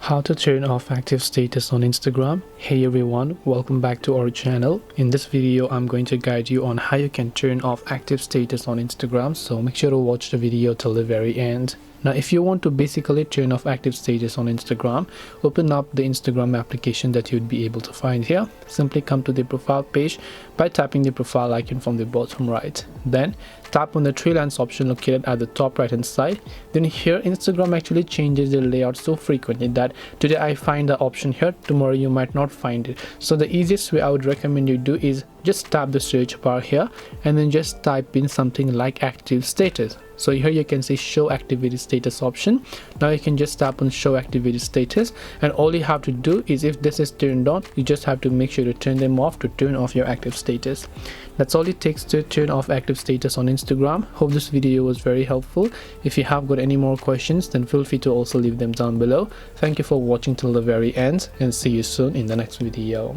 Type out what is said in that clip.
How to turn off active status on Instagram. Hey everyone, welcome back to our channel. In this video I'm going to guide you on how you can turn off active status on Instagram, so make sure to watch the video till the very end. Now if you want to basically turn off active status on Instagram, open up the Instagram application that you'd be able to find here. Simply come to the profile page by tapping the profile icon from the bottom right. Then tap on the three lines option located at the top right hand side. Then here Instagram actually changes the layout so frequently that today I find the option here, tomorrow you might not find it. So the easiest way I would recommend you do is just tap the search bar here and then just type in something like active status. So here you can see show activity status option. Now you can just tap on show activity status, and all you have to do is, if this is turned on, you just have to make sure to turn them off to turn off your active status. That's all it takes to turn off active status on Instagram. Hope this video was very helpful. If you have got any more questions, then feel free to also leave them down below. Thank you for watching till the very end, and see you soon in the next video.